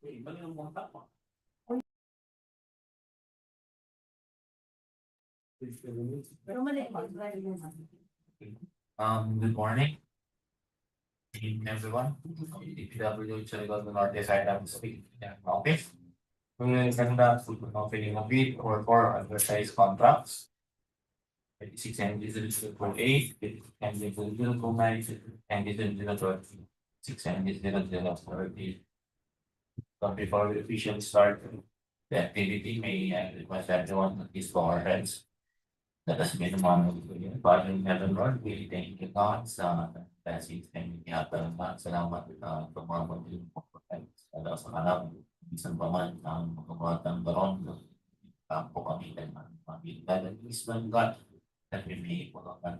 Good morning, everyone. DPWH-SDN NORTE side of speak office. We will conduct filling of bid or for advertised contracts. 26 and 008, and 009, and 006 and 008. So before we officially start the activity, may I request everyone to please bow our heads. Let us be the one who Father in heaven, Lord, we thank you, God, sa blessings and salamat sa mga pag-ibig sa kanang isang paman ang mga ng baron po kami ng mga Islam God that we may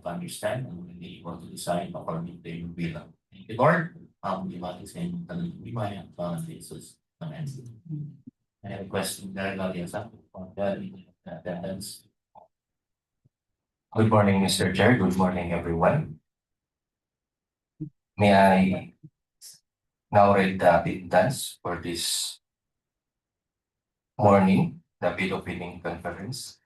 understand and we may able to decide according to your will. Thank you, Lord. Di ba sa inyong talagimay ang pangalan ni Jesus. Amen. I request in the attendance. Good morning, Mr. Chair. Good morning, everyone. May I now read the attendance for this morning, the bid opening conference.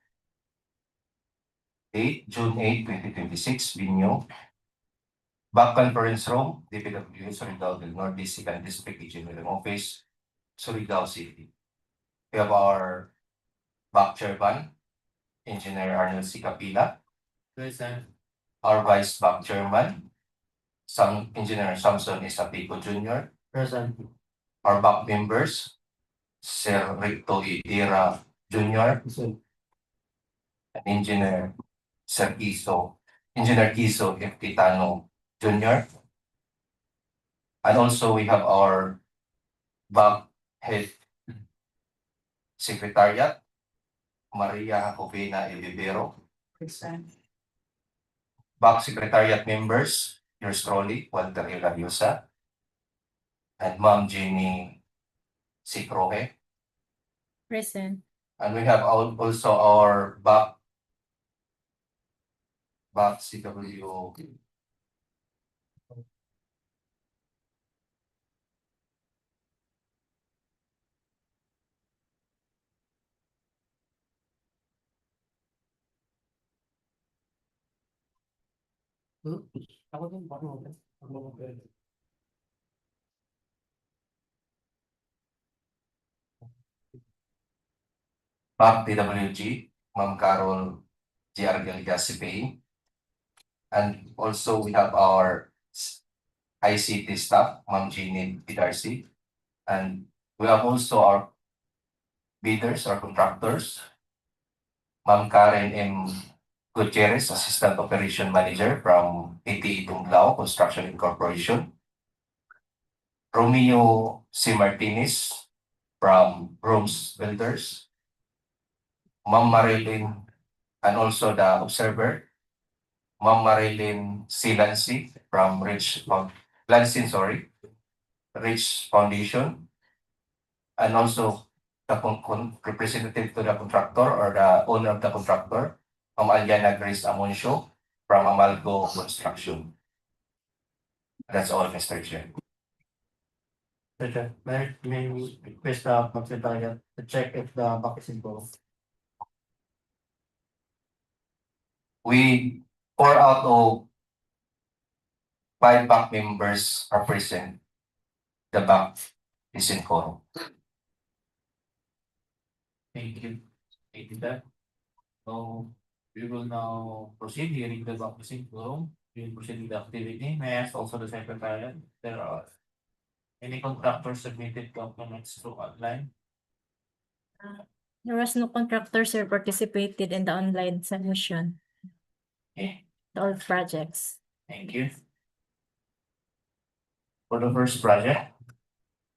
June 8, 2026, venue, back conference room, DPWH-SDN del Norte, 2nd District Engineering Office, Surigao City. We have our back chairman, Engineer Arnold C. Capila. Present. Our vice back chairman, Engineer Samson Isapico Jr. Present. Our back members, Sir Ricto Idira Jr. and Engineer Kiso F. Quitano Jr. And also we have our back head secretariat, Maria Jacobina Evivero. Present. Back secretariat members, yours truly, Walter Hilariosa, and Ma'am Jenny Sikrohe. Present. And we have also our back CW Ako din, bakit back TWG, Ma'am Carol GR Galgasipay. And also we have our ICT staff, Ma'am Jeanine Pidarcy. And we have also our bidders or contractors, Ma'am Karen M. Gutierrez, Assistant Operation Manager from ATE Tunglao Construction Incorporation. Romeo C. Martinez from Rooms Builders. Ma'am Marilyn, and also the observer, Ma'am Marilyn C. Lancy from Rich Foundation. And also the representative to the contractor or the owner of the contractor, Ma'am Aliana Grace Amoncio from Amalgo Construction. That's all, Mr. Chair. may request mag-secretariat to check if the back is involved. We 4 out of 5 back members are present. The back is in quorum. Thank you. Thank you, Dad. So we will now proceed hearing the back missing room. We will proceed with the activity. May I ask also the secretariat, there are any contractors submitted documents through online? There was no contractors who participated in the online submission. Okay, All projects. thank you. For the first project,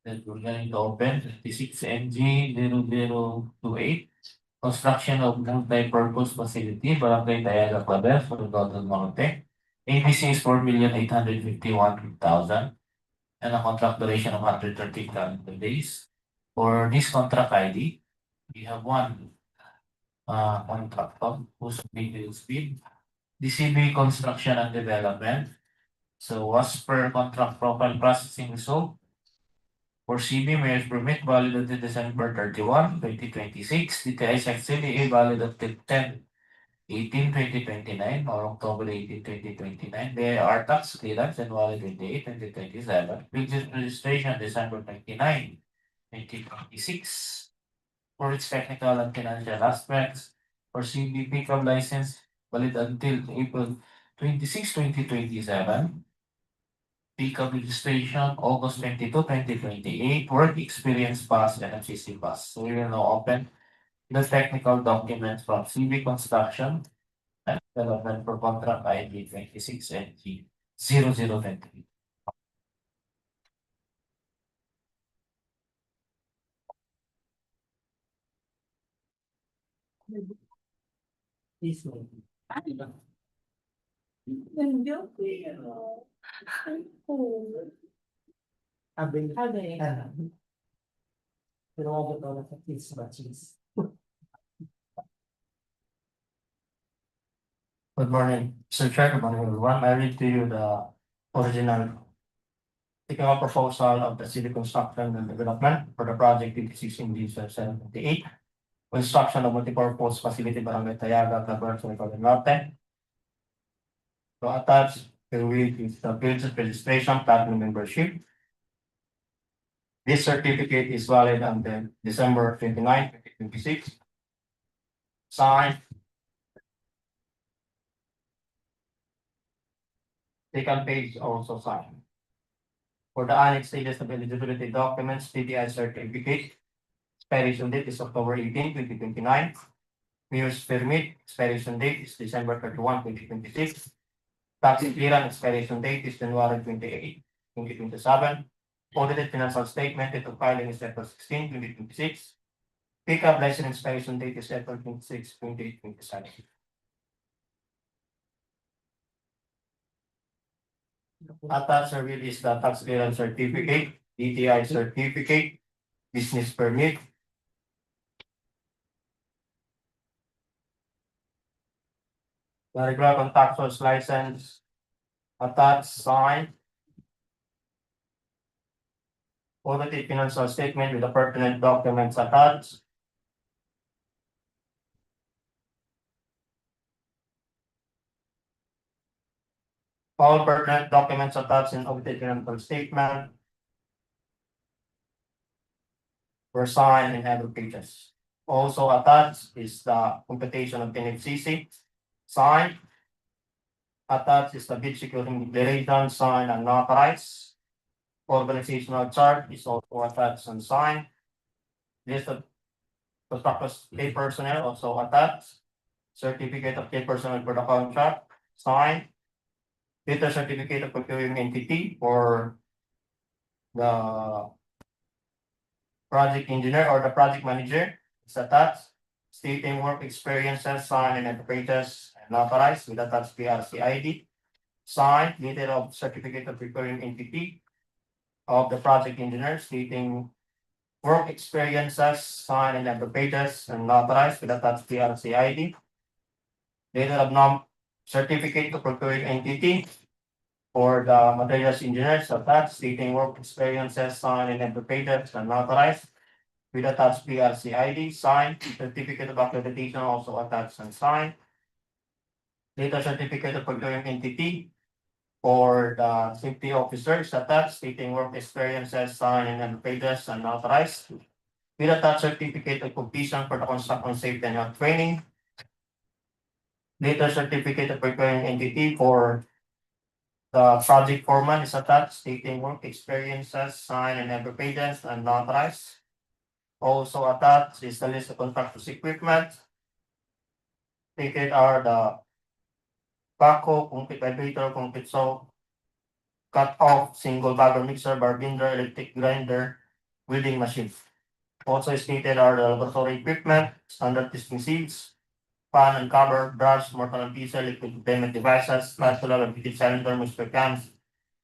that we're going to open 56 NG 0028, construction of multi-purpose facility, Barangay TAYAGA, CLAVER, for the Northern Norte. ABC is 4,851,000 and a contract duration of 130 calendar days. For this contract ID, we have one contractor whose details bid. DCB Construction and Development. So as per contract profile processing result, For CB Mayor's Permit valid until December 31, 2026. DTI CDA valid until 10/18/2029 or October 18, 2029. They are tax clearance and valid 28, 2027. Business registration December 29, 2026. For its technical and financial aspects. For CB pickup license valid until April 26, 2027. Pickup registration August 22, 2028. Work experience pass and FCC pass. So we will now open the technical documents from CB Construction and Development for Contract ID 26 NG 0023. This one. Good morning, Mr. Chair, good morning, everyone. I read to you the original technical proposal of the city construction and development for the project 56 construction of multipurpose facility Barangay Tayaga, CLAVER, NORTE. So attached herewith is the business registration platinum membership. This certificate is valid until December 29, 2026. Signed. Second page also signed. For the annex status of eligibility documents, TDI certificate. Expiration date is October 18, 2029. Mayor's permit, expiration date is December 31, 2026. Tax clearance expiration date is January 28, 2027. Audited financial statement, ito filing is April 16, 2026. Pickup license expiration date is April 26, 2027. Attached service is the tax clearance certificate, DTI certificate, business permit. The regular contractor's license, attached, signed. Audited financial statement with the pertinent documents attached. All pertinent documents attached in audited financial statement were signed in every pages. Also attached is the computation of NFCC, signed. Attached is the bid securing declaration, signed and notarized. Organizational chart is also attached and signed. List of constructors pay personnel also attached. Certificate of pay personnel for the contract, signed. Data certificate of procuring entity for the project engineer or the project manager is attached. Stating work experiences, signed and appraisals and authorized with attached PRC ID. Signed, dated of certificate of procuring entity of the project engineer stating work experiences, signed and appraisals and authorized with attached PRC ID. Dated of certificate of procuring entity for the materials engineers attached stating work experiences, signed and appraisals and authorized with attached PRC ID, signed. Certificate of accreditation also attached and signed. Data certificate of procuring entity for the safety officers attached stating work experiences, signed and appraisals and authorized with attached certificate of completion for the construction safety and health training. Data certificate of procuring entity for the project foreman is attached stating work experiences, signed and appraisals and authorized. Also attached is the list of contractors equipment. Stated are the backhoe, concrete vibrator, concrete saw, cut off, single bagger mixer, bar binder, electric grinder, welding machine. Also stated are the laboratory equipment, standard testing seals, fan and cover, brush, mortar and pieces, liquid containment devices, spatula, repeated cylinder, mixture cams,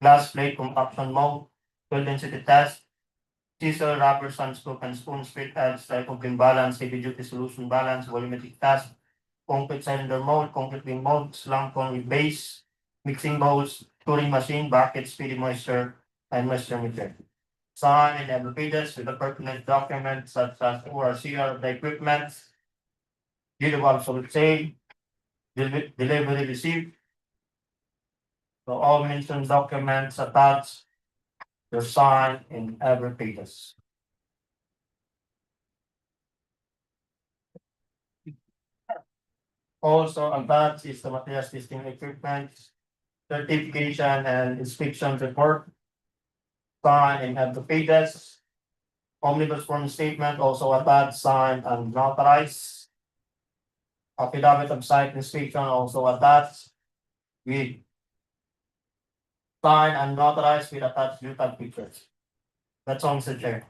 glass plate, compaction mold, fuel density test, chisel, rubber, sand scoop and spoon, split edge, type of beam balance, heavy duty solution balance, volumetric test, concrete cylinder mold, concrete beam mold, slam cone with base, mixing bowls, touring machine, bucket, speedy moisture, and moisture meter. Sign and every pages with the pertinent documents such as ORCR of the equipment. Deed of absolute sale. Delivery received. So all mentioned documents attached. Your sign in every pages. Also attached is the materials testing equipment, certification and inspection report. Sign in every pages. Omnibus form statement also attached, signed and notarized. Affidavit of site inspection also attached with signed and notarized with attached detailed pictures. That's all, Mr. Chair.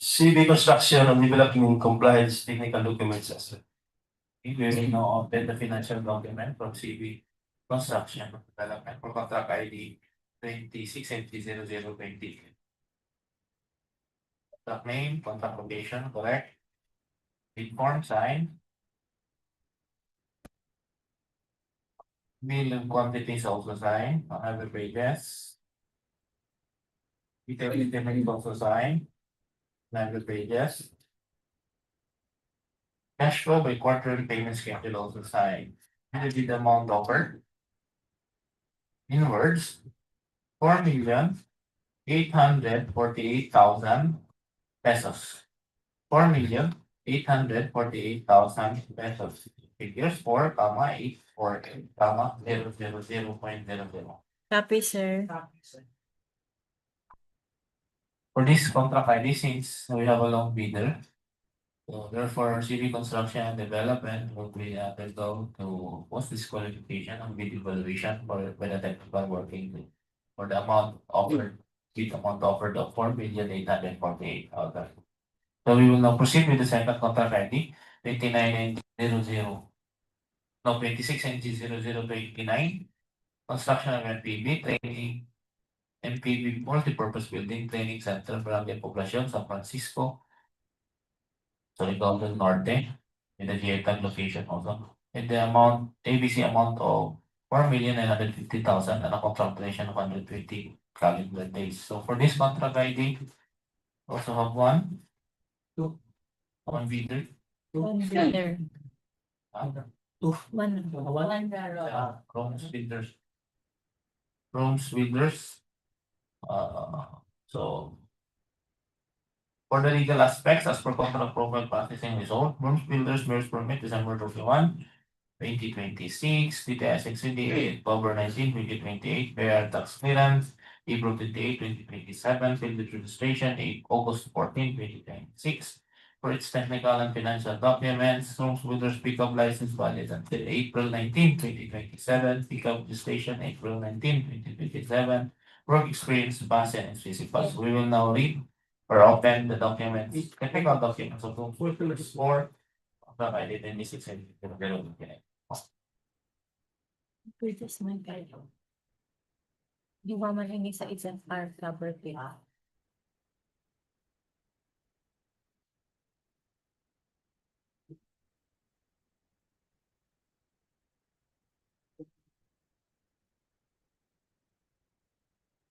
CB construction and developing compliance technical documents as well. We will now obtain the financial document from CB Construction Development for contract ID 26MT0020. Contract name, contract location, correct? Bid form signed. Bill and quantities also signed on every pages. Utility payment also signed on every pages. Cash flow by quarterly payment schedule also signed. And the amount offered. In words, 4,848,000 pesos. 4,848,000 pesos. Figures 4,848,000.00. Copy, sir. For this contract ID, since we have a long bidder, so therefore civil construction and development will be undergo to post disqualification and bid evaluation for by the technical working group for the amount offered, bid amount offered of 4,848,000. So we will now proceed with the second contract ID 2900. No, 26NG0029. Construction of MPB training. MPB multipurpose building training center Barangay Poblacion, San Francisco. SURIGAO del Norte. In the GIGAQUIT location also. And the amount, ABC amount of 4,950,000 and a contract duration of 120 calendar days. So for this contract ID, also have one bidder. One bidder. One. Rome's builders. Rome's builders. So for the legal aspects, as per contract profile processing result, Rome's builders merge permit December 31, 2026, DTS XCD, October 19, 2028, bear tax clearance, April 28, 2027, field registration, August 14, 2026. For its technical and financial documents, Rome's builders pickup license valid until April 19, 2027, pickup registration April 19, 2027, work experience, base and physical. We will now read or open the documents, technical documents of Rome's builders for provided in this exhibit. Previous man kayo. Di ba man ini sa isang cover pin?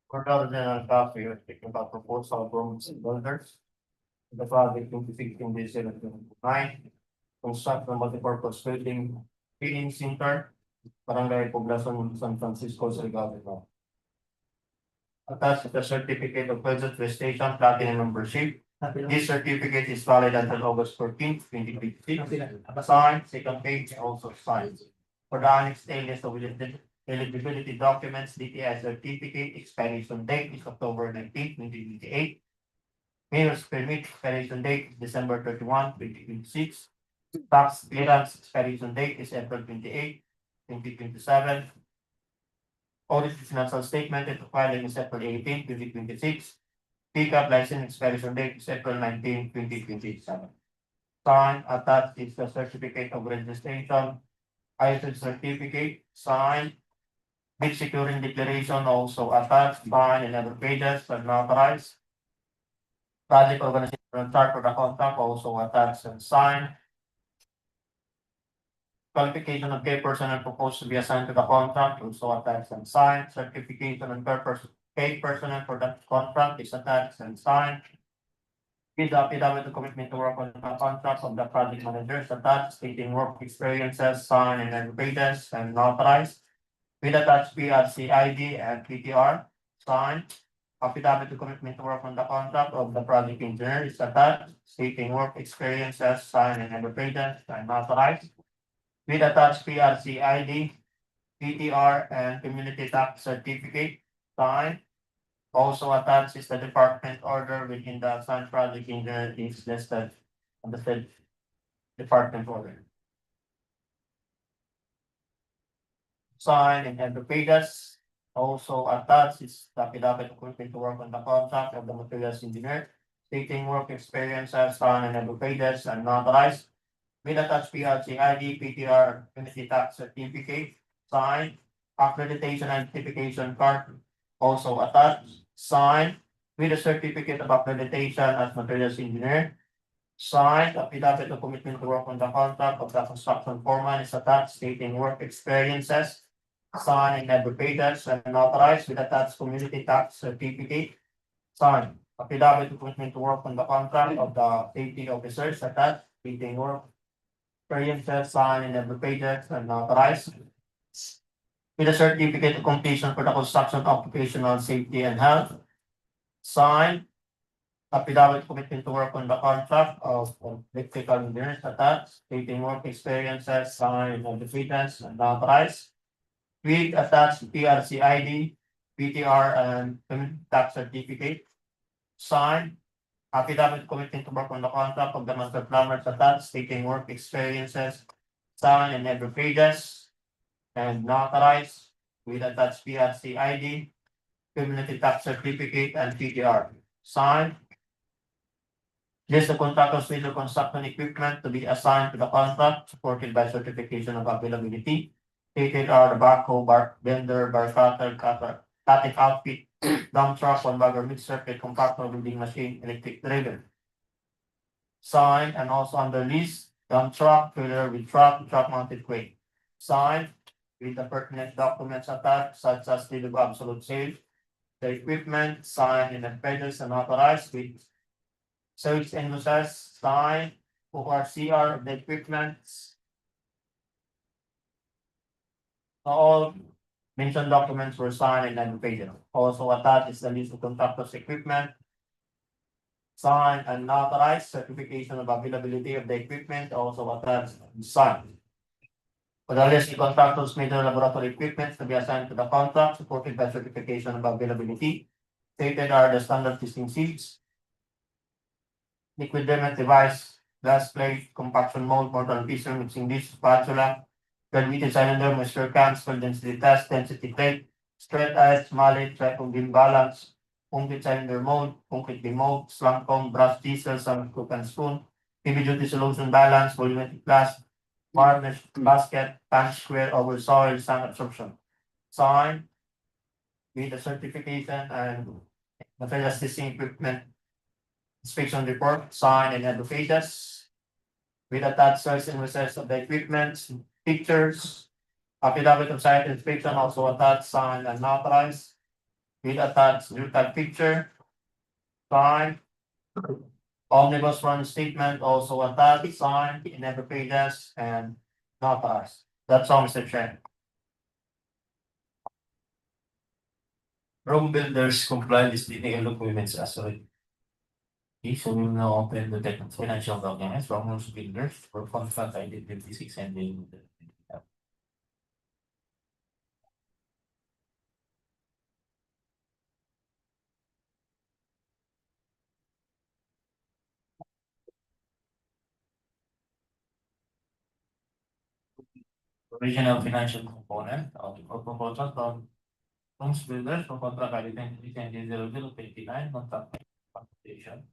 Cordial General Coffee, speaking about proposal from builders. The project 2016-09, construct a multipurpose building, cleaning center, Barangay Poblacion, San Francisco, SURIGAO. Attached the certificate of budget prestation, platinum membership. This certificate is valid until August 14, 2026. Signed, second page also signed. For the annexed alias of eligibility documents, DTI certificate, expiration date is October 19, 2028. Mayor's permit, expiration date is December 31, 2026. Tax clearance, expiration date is April 28, 2027. Audit financial statement and filing is April 18, 2026. Pickup license expiration date is April 19, 2027. Signed, attached is the certificate of registration, ISIDRO certificate, signed. Bid securing declaration also attached, signed in other pages and notarized. Project organization chart for the contract also attached and signed. Qualification of key personnel proposed to be assigned to the contract also attached and signed. Certification and purpose paid personnel for the contract is attached and signed. With the affidavit of commitment to work on the contract of the project manager is attached, stating work experiences, signed and educated and authorized. With attached PRC ID and PTR, signed. Affidavit of commitment to work on the contract of the project engineer is attached, stating work experiences, signed and educated and authorized. With attached PRC ID, PTR and community tax certificate, signed. Also attached is the department order within the assigned project engineer is listed on the said department order. Signed and every pages. Also attached is the affidavit of commitment to work on the contract of the materials engineer, stating work experiences, signed and every pages and authorized. With attached PRC ID, PTR, community tax certificate, signed. Accreditation and certification card also attached, signed. With a certificate of accreditation as materials engineer, signed. Affidavit of commitment to work on the contract of the construction foreman is attached, stating work experiences, signed and every pages and authorized with attached community tax certificate, signed. Affidavit of commitment to work on the contract of the safety officers attached, stating work experiences, signed and every pages and authorized. With a certificate of completion for the construction occupational safety and health, signed. Affidavit of commitment to work on the contract of electrical engineers attached, stating work experiences, signed and defeatance and authorized. With attached PRC ID, PTR and community tax certificate, signed. Affidavit of commitment to work on the contract of the master plumbers attached, stating work experiences, signed and every pages and authorized. With attached PRC ID, community tax certificate and PTR, signed. List the contractors with the construction equipment to be assigned to the contract, supported by certification of availability. Stated are the backhoe, bar bender, bar cutter, cutting outfit, dump truck, one bagger mixer, pit compactor, building machine, electric driven. Signed and also under lease, dump truck, trailer with truck, truck mounted crane. Signed with the pertinent documents attached, such as deed of absolute sale, the equipment, signed in the pages and authorized with sales invoices, signed, ORCR of the equipment. All mentioned documents were signed and paid. Also attached is the list of contractors' equipment, signed and authorized, certification of availability of the equipment, also attached and signed. For the list of contractors' major laboratory equipment to be assigned to the contract, supported by certification of availability. Stated are the standard testing seats, liquid limit device, glass plate, compaction mold, mortar piecer, mixing dish, spatula, graduated cylinder, measure cans, full density test, density plate, straight edge, mallet, triple beam balance, concrete cylinder mold, concrete beam mold, slant cone, brass diesel, some cook and spoon, heavy duty solution balance, volumetric glass, varnish, basket, pan square over soil, sand absorption. Signed with the certification and materials testing equipment inspection report, signed and advocated. With attached sales invoices of the equipment, pictures, affidavit of site inspection also attached, signed and authorized. With attached geotag picture, signed. Omnibus run statement also attached, signed in every pages and authorized. That's all, Mr. Chair. Room builders comply with technical documents as well. Okay, so we will now open the financial documents from most builders for contract ID 56 and then. Original financial component of the proposal from homes builders for contract ID 26 and 0029 contract compensation.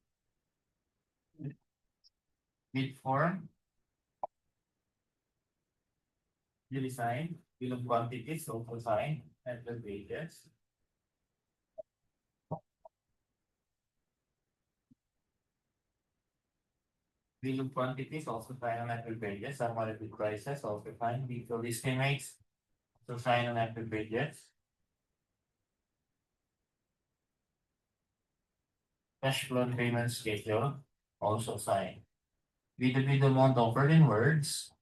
Bid form. Bill sign, bill of quantities also signed at the pages. Bill of quantities also signed on April pages, summary bid prices also signed, vehicle estimates also signed on April pages. cash flow and payment schedule, also signed. Bid amount offered in words.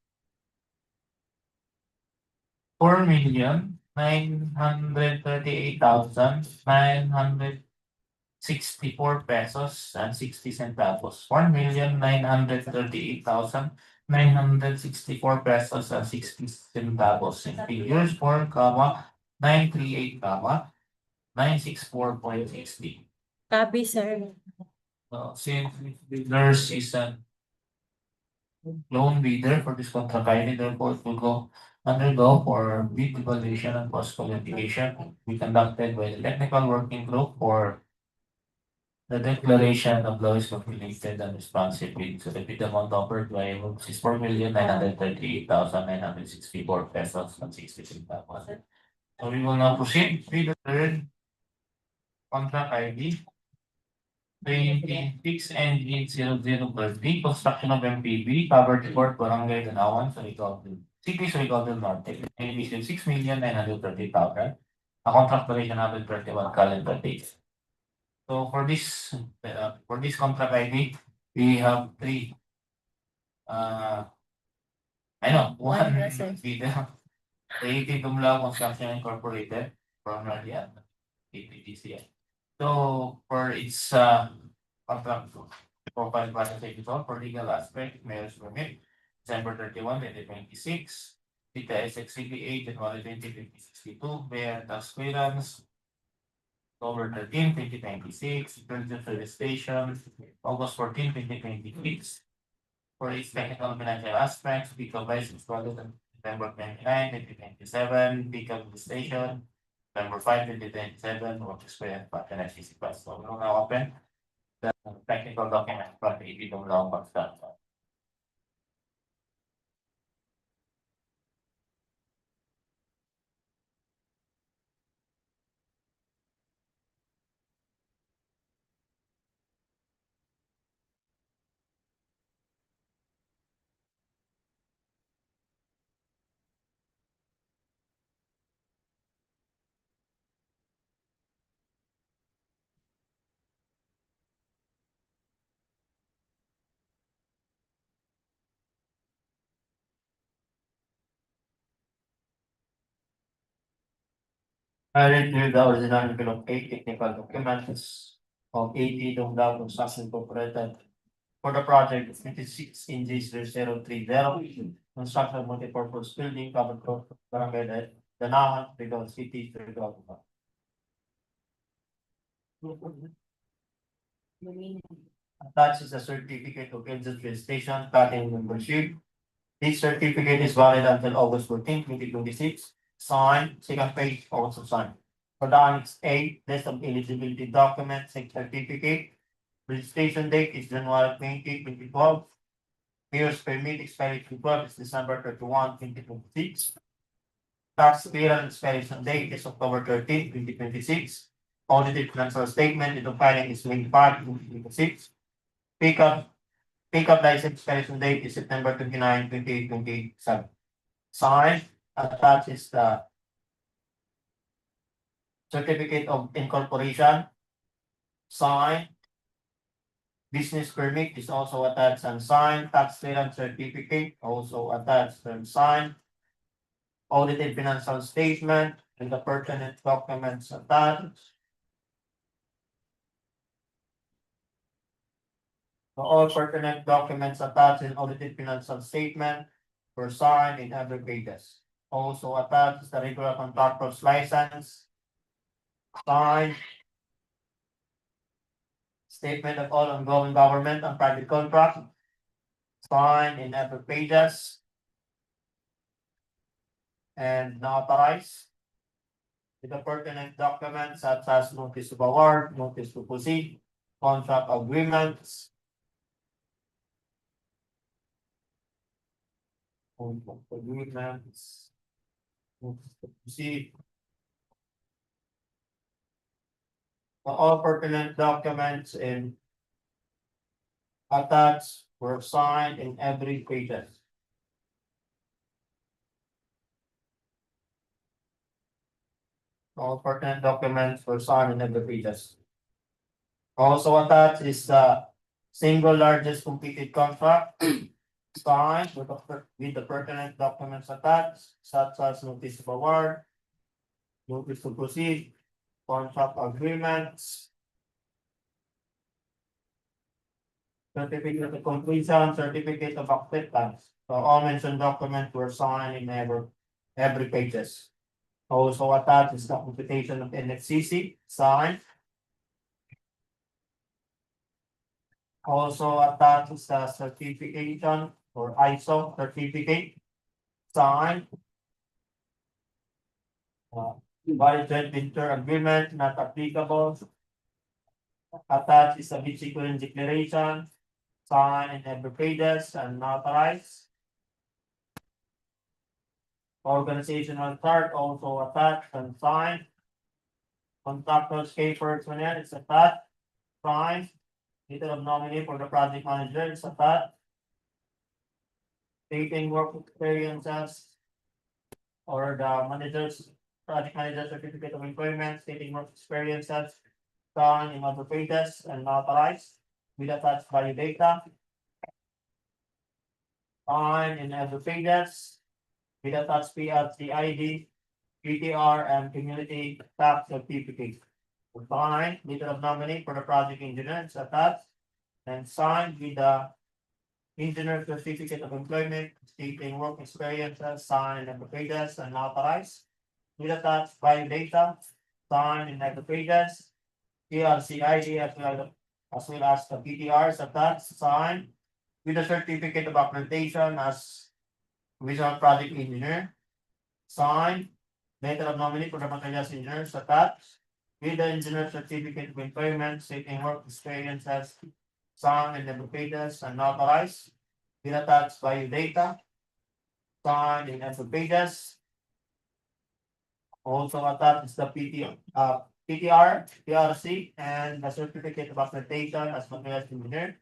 4,938,964 pesos and 60 centavos. 1,938,964 pesos and 60 centavos. In figures 4, 938, 964.60. Copy, sir. Since bidders is a loan bidder for this contract, I therefore will undergo for bid evaluation and cost qualification be conducted by the technical working group for the declaration of lowest calculated and responsive bid. So the bid amount offered by Wolves is 4,938,964 pesos and 60 centavos. So we will now proceed with the third contract ID. 26 NG 0030, construction of MPB, covered report, Barangay Danawan, SURIGAO, City SURIGAO del Norte, emission 6,930,000, a contract duration 131 calendar days. So for this contract ID, we have three. I know, one Yes, sir. bidder, Creative Tumla Construction Incorporated, from Radian, APTCL. So for its contract profile validation for legal aspect, mayor's permit, December 31, 2026, DTS XCPA, January 2062, mayor tax clearance, October 13, 2026, President service station, August 14, 2026. For its technical and financial aspects, Pico Vice installed on September 29, 2027, Pico station, November 5, 2027, work experience pattern FCC class. So we'll now open the technical document from the DPWH construction. I reviewed the original envelope 8 technical documents of DPWH Construction Incorporated for the project 56 inches 030, construction of multipurpose building covered road, Barangay Danawan, Rigao City, Rigao. Attached is a certificate of agent registration, starting membership. This certificate is valid until August 14, 2026. Signed, second page also signed. For the Annex A, list of eligibility documents, certificate. Registration date is January 20, 2012. Mayor's permit expiration is December 31, 2026. Tax clearance expiration date is October 13, 2026. Audited financial statement in the filing is May 5, 2026. Pickup license expiration date is September 29, 2027. Signed, attached is the certificate of incorporation. Signed. Business permit is also attached and signed. Tax clearance certificate also attached and signed. Audited financial statement and the pertinent documents attached. All pertinent documents attached in audited financial statement were signed in other pages. Also attached is the regular contractor's license. Signed. Statement of all ongoing government and private contract. Signed in other pages. And notarized. With the pertinent documents such as notice of award, notice to proceed, contract agreements. Contract agreements. Notice to proceed. All pertinent documents in attached were signed in every pages. All pertinent documents were signed in every pages. Also attached is the single largest completed contract signed with the pertinent documents attached, such as notice of award, notice to proceed, contract agreements, certificate of completion, certificate of acceptance. So all mentioned documents were signed in every pages. Also attached is the computation of NFCC signed. Also attached is the certification or ISO certificate signed. Valid joint venture agreement not applicable. Attached is a bid sequence declaration signed in every pages and notarized. Organizational chart also attached and signed. Contractor's papers when it's attached, signed. Letter of nominee for the project manager is attached. Stating work experiences or the project manager certificate of employment, stating work experiences, signed in other pages and notarized with attached value data. Signed in other pages with attached PLC ID, PTR, and community tax certificate. Signed, letter of nominee for the project engineer is attached and signed with the engineer certificate of employment, stating work experiences, signed in the pages and authorized. With attached value data, signed in the pages, PLC ID as well as the PTRs attached, signed with the certificate of accreditation as visual project engineer, signed, letter of nominee for the materials engineers attached, with the engineer certificate of employment, stating work experiences, signed in the pages and authorized, with attached value data, signed in the pages. Also attached is the PTR, PRC, and the certificate of accreditation as materials engineer.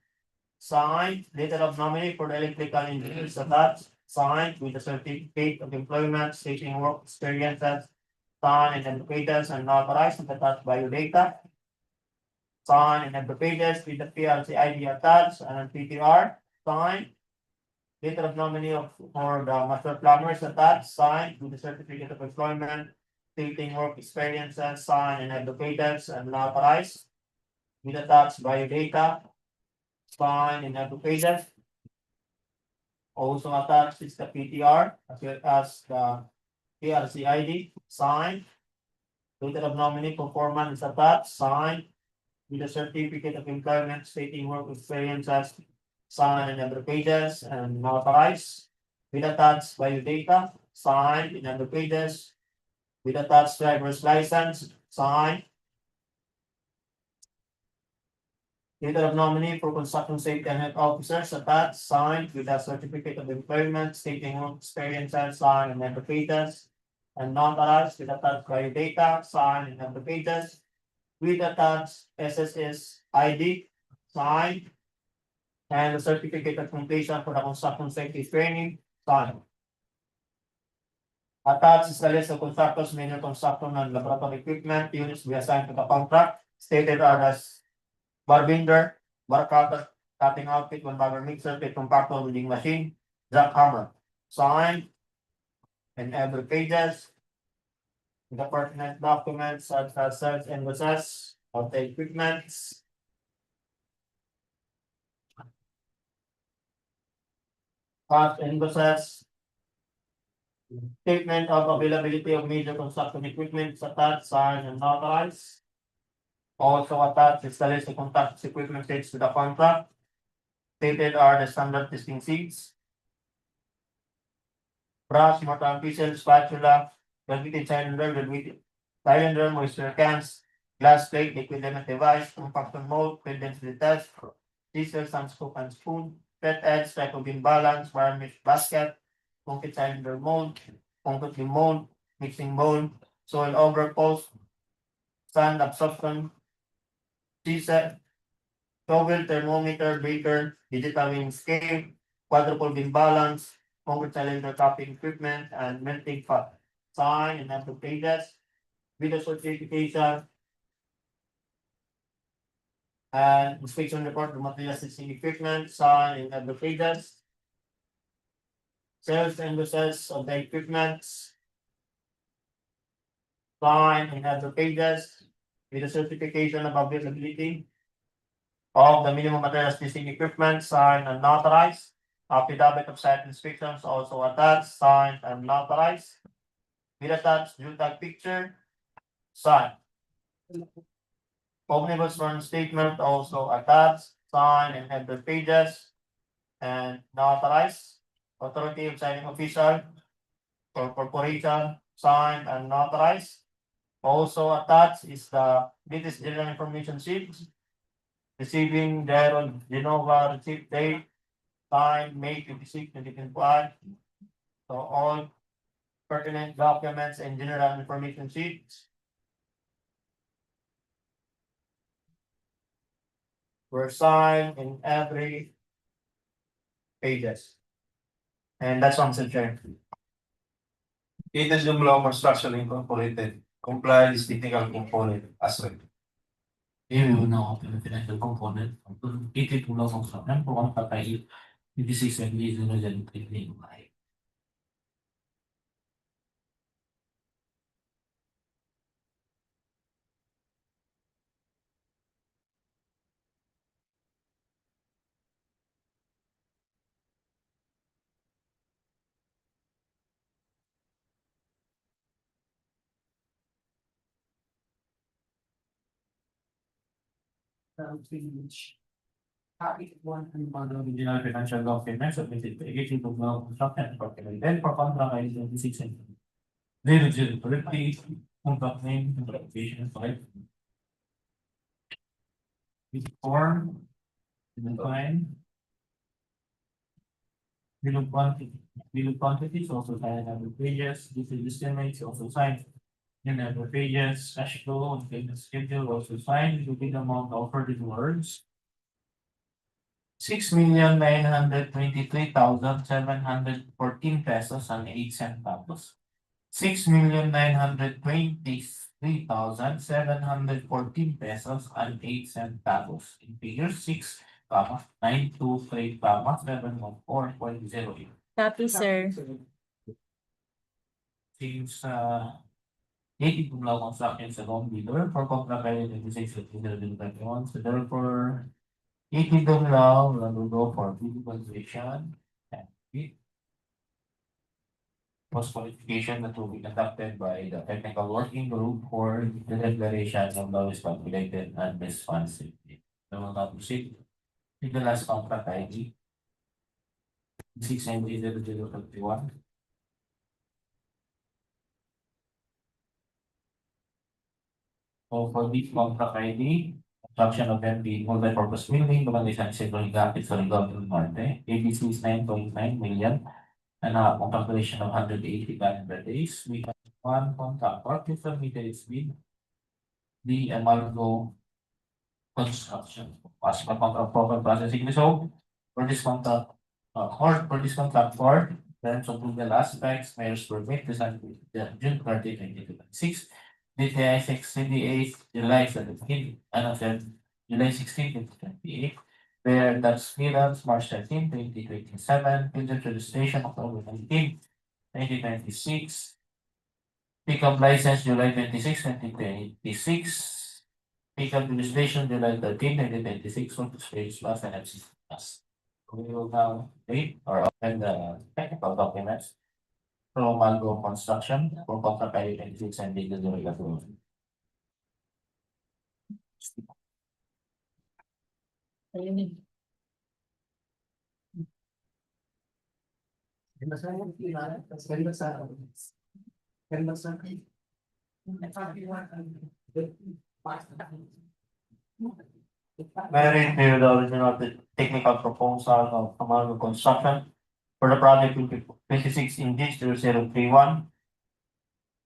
Signed, letter of nominee for the electrical engineers attached, signed with the certificate of employment, stating work experiences, signed in the pages and authorized and attached value data. Signed in the pages with the PLC ID attached and PTR, signed. Letter of nominee for the master plumbers attached, signed with the certificate of employment, stating work experiences, signed in the pages and authorized. With attached value data, signed in the pages. Also attached is the PTR as well as the PRC ID, signed. Letter of nominee performance attached, signed with the certificate of employment stating work experiences, signed in every pages and notarized. With attached value data, signed in every pages. With attached driver's license, signed. Letter of nominee for construction safety and health officers attached, signed with a certificate of employment stating work experiences, signed in every pages. And notarized with attached value data, signed in every pages. With attached SSS ID, signed. And the certificate of completion for the construction safety training, signed. Attached is the list of contractors, manual construction and laboratory equipment units we assigned to the contract. Stated are as bar binder, bar cutter, cutting outfit, one bagger mixer, pit compactor, welding machine, jackhammer. Signed in every pages. The pertinent documents such as search and process of the equipments. Cost and process. Statement of availability of major construction equipment attached, signed and notarized. Also attached is the list of contract equipment states to the contract. Stated are the standard testing seats. Brush, mortar, pieces, spatula, graduated cylinder, moisture cans, glass plate, liquid limit device, compaction mold, field density test, scissors, and scoop and spoon, pet edge, type of imbalance, varnish basket, concrete cylinder mold, concrete mold, mixing bowl, soil overpost, sand absorption, scissor, shovel, thermometer, breaker, digital weighing scale, quadruple beam balance, concrete cylinder cupping equipment, and melting pot. Sign and number pages with the certification. And inspection report of materials testing equipment, signed in every pages. Sales and uses of the equipment. Signed in every pages with a certification of availability of the minimum materials testing equipment, signed and notarized. Affidavit of site inspections also attached, signed and notarized. With attached JUTAG picture, signed. Omnibus sworn statement also attached, signed in every pages and notarized. Authority of signing official for corporation, signed and notarized. Also attached is the latest general information sheet. Receiving Gerald Genova receipt date, signed May 26, 2025. So all pertinent documents and general information sheets were signed in every pages. And that's all, Mr. Chair. It is Jumlaw Construction Incorporated, complies technical component as well. Here we will now open the financial component of the 82 law construction for one patay 26 and is in the original financial documents submitted by 82 law construction incorporated then for contract ID 26 and 0030 contract name and application type. Form, define. Bill of quantities also signed in other pages, this is estimates also signed in other pages, cash flow and payment schedule also signed, including the amount offered in words. 6,923,714 pesos and 8 centavos. 6,923,714 pesos and 8 centavos. In figure 6, 923, 714.08. Copy, sir. Since 80 Law Construction sa loan bidder for contract by 26 of 2021. So therefore, 80 Law will go for position and post qualification that will be conducted by the technical working group for the declaration of lowest calculated and responsive. I will not proceed with the last contract ID 690-0031. So for this contract ID, construction of MB multi-purpose building, Barangay San Isidro, GIGAQUIT, SURIGAO del Norte, ABC is 9.9 million, and on calculation of 180 calendar days. We have one contractor who submitted its bid, the Amalgo Construction, as per contract proper processing. So for this contract, terms of legal aspects, mayor's permit, design June 30, 2026. DTI 6 July 17, July 16, 2028. Where that's clearance March 13, 2027, business registration October 19, 2026. Pickup license July 26, 2026. Pickup registration July 13, 2026, for the stage plus and FC plus. We will now read or open the technical documents from Malgo Construction for contract ID 26 and legal regulatory. Very clear the original technical proposal of Malgo Construction for the project 26 in this 0031.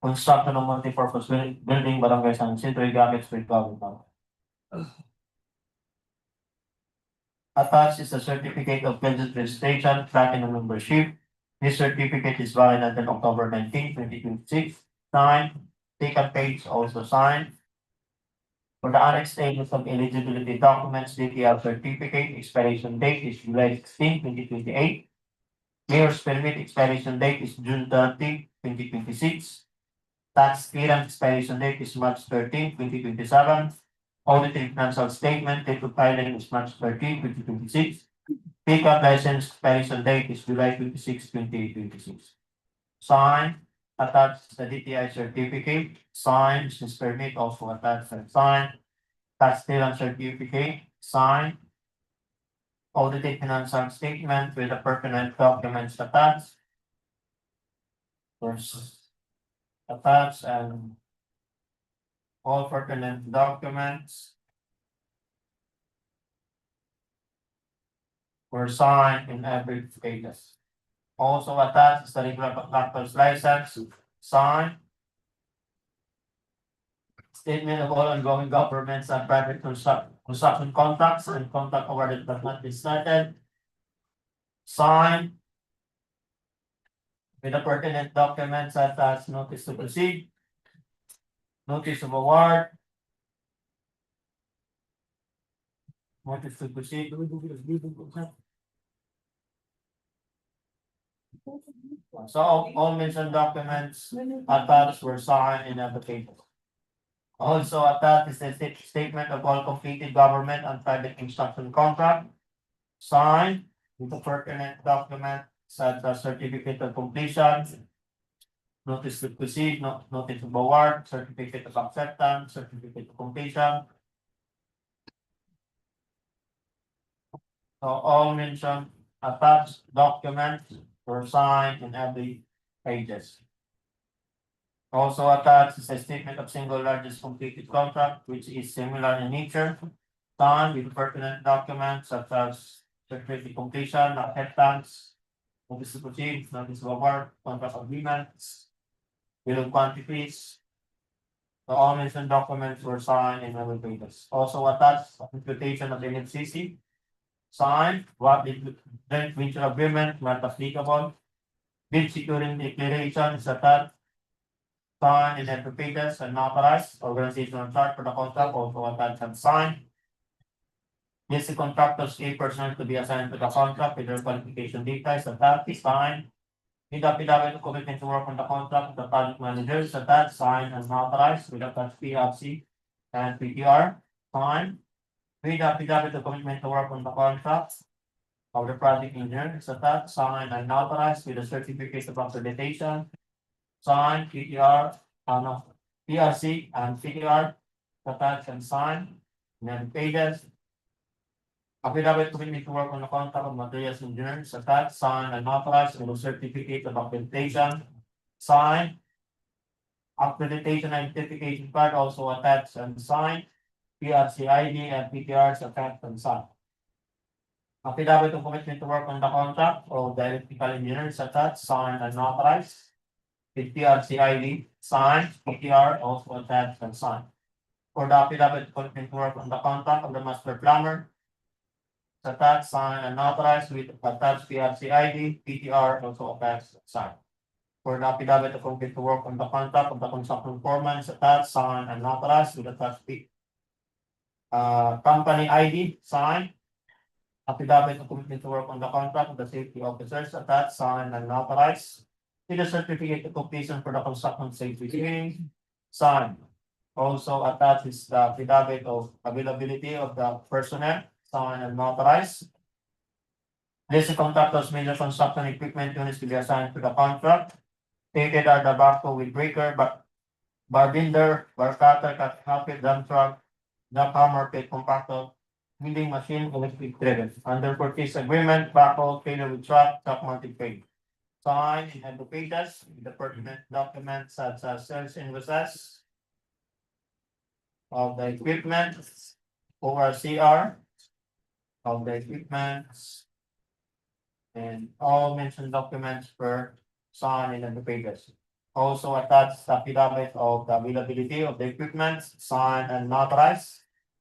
Construction of multi-purpose building, Barangay San Isidro, GIGAQUIT, Street Government. Attached is a certificate of business registration, platinum membership. This certificate is valid until October 19, 2026. Signed, taken page also signed. For the annexed status of eligibility documents, DTL certificate expiration date is July 16, 2028. Mayor's permit expiration date is June 30, 2026. Tax clearance expiration date is March 13, 2027. Auditing financial statement date of filing is March 13, 2026. Pickup license expiration date is July 26, 2026. Sign, attached the DTI certificate, sign, business permit also attached and sign. Tax clearance certificate, sign. Audited financial statement with the pertinent documents attached. First, attached and all pertinent documents were signed in every pages. Also attached is the regular contractor's license, signed. Statement of all ongoing governments and private construction contracts and contract awarded but not been started. Signed. With the pertinent documents such as notice to proceed, notice of award, notice to proceed. So all mentioned documents attached were signed in the paper. Also attached is the statement of all completed government and private construction contract, signed with the pertinent document such as certificate of completion, notice to proceed, notice of award, certificate of acceptance, certificate of completion. So all mentioned attached documents were signed in every pages. Also attached is a statement of single largest completed contract, which is similar in nature, signed with pertinent documents such as certificate of completion, acceptance, notice to proceed, notice of award, contract agreements, bill of quantities. So all mentioned documents were signed in every pages. Also attached imputation of NFCC, signed, what the joint venture agreement not applicable. Bid securing declaration is attached, signed in every pages and authorized. Organizational chart for the contract also attached and signed. List the contractors, a person to be assigned to the contract with their qualification details attached, signed. Need affidavit of commitment to work on the contract with the project managers attached, signed and authorized with attached PLC and PTR, signed. With affidavit of commitment to work on the contract of the project engineer is attached, signed and authorized with a certificate of accreditation, signed, PTR, PRC and PTR, attached and signed. And then pages. Affidavit of commitment to work on the contract of materials engineers attached, signed and authorized with a certificate of accreditation, signed. Accreditation identification card also attached and signed. PRC ID and PTRs attached and signed. Affidavit of commitment to work on the contract of the electrical engineers attached, signed and authorized. With PRC ID, signed, PTR also attached and signed. For the affidavit of commitment to work on the contract of the master plumber, attached, signed and authorized with attached PRC ID, PTR also attached and signed. For the affidavit of commitment to work on the contract of the construction foreman is attached, signed and authorized with attached company ID, signed. Affidavit of commitment to work on the contract of the safety officers attached, signed and authorized. With a certificate of completion for the construction safety training, signed. Also attached is the affidavit of availability of the personnel, signed and authorized. List of contractors, major construction equipment units to be assigned to the contract. Stated are the backhoe with breaker, bar binder, bar cutter, cut outfit, dump truck, jackhammer, pit compactor, milling machine, electric driven. Under purchase agreement, backhoe, trailer with truck, truck mounted crane. Signed in every pages with the pertinent documents such as sales invoices of the equipment, ORCR of the equipment, and all mentioned documents were signed in the pages. Also attached affidavit of the availability of the equipment, signed and notarized.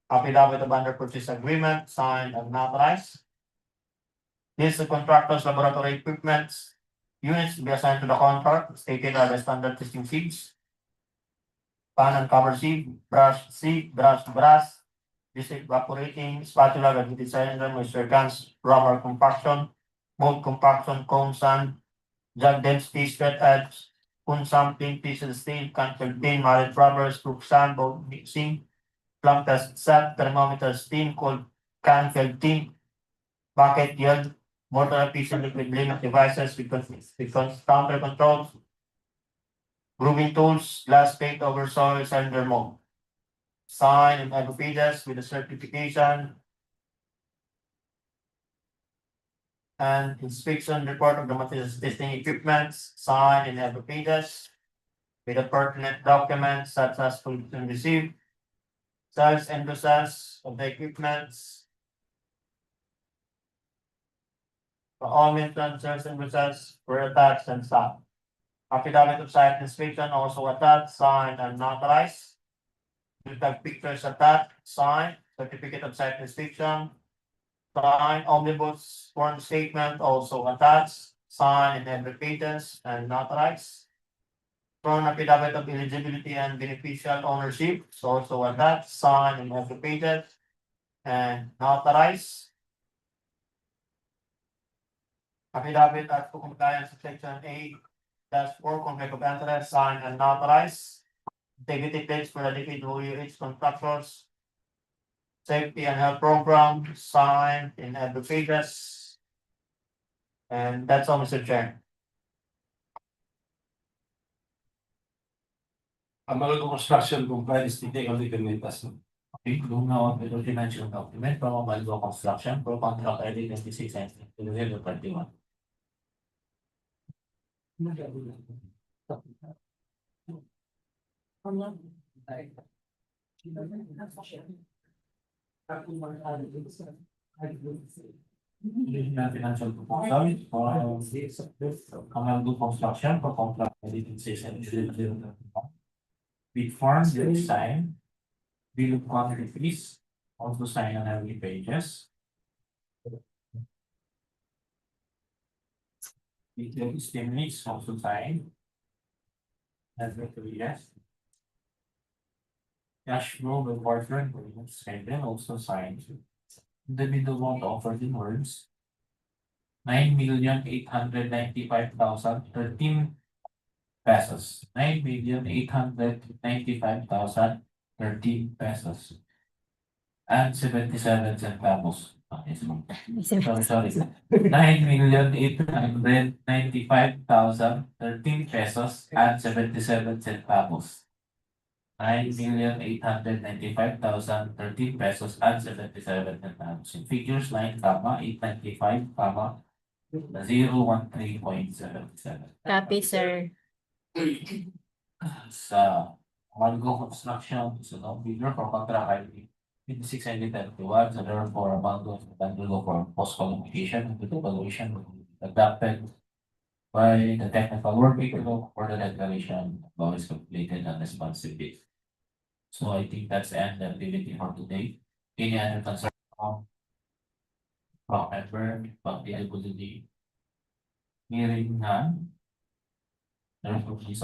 Affidavit of under purchase agreement, signed and notarized. List of contractors, laboratory equipment, units to be assigned to the contract, stated are the standard testing fees. pan and cover C, brush, evaporating, spatula, gravity cylinder, moisture cans, rubber compaction, mold compaction, cone sand, jug density, straight edge, cone sampling, pieces steel, can contain mallet rubbers, crook sand, bolt mixing, plumb test set, thermometer steam, cold can filled tin, bucket yield, mortar piece and liquid limit devices, because counter controls, grooving tools, glass paint over soil, cylinder mold. Sign and every pages with a certification and inspection report of the materials testing equipment, sign in every pages with the pertinent documents such as pollution received, cells and results of the equipments. For all mentioned cells and results were attached and signed. Affidavit of site inspection also attached, signed and notarized. With the pictures attached, signed, certificate of site inspection, signed, omnibus form statement also attached, signed in every pages and notarized. From affidavit of eligibility and beneficial ownership is also attached, signed in every pages and notarized. Affidavit as to compliance with section A-4 conflict of interest, signed and notarized. Integrity pledge for the DPWH contractors. Safety and health program, signed in every pages. And that's all, Mr. Chair. Amalgam construction complies technical documents. Okay, doon na with the dimensional document from Malgo Construction for contract ID 26 and 2021. Financial proposal for Malgo Construction for contract ID 26 and 2021. Bid form, you sign. Bill of quantities, also sign on every pages. Detailed estimates, also sign. Every 3 years. Cash flow report, schedule, also signed. The middle amount offered in words. 9,895,013 pesos. 9,895,013 pesos. And 77 centavos. Sorry. 9,895,013 pesos and 77 centavos. 9,895,013 pesos and 77 centavos. In figures 9,895, 013.77. Copy, sir. Sa Malgo Construction, so no bidder for contract ID 2691, so therefore Malgo will for post qualification and the evaluation adopted by the technical working group for the declaration of is completed and responsibility. So I think that's the end of the activity for today. Any other concern from member, from the ability? Hearing none. Therefore, please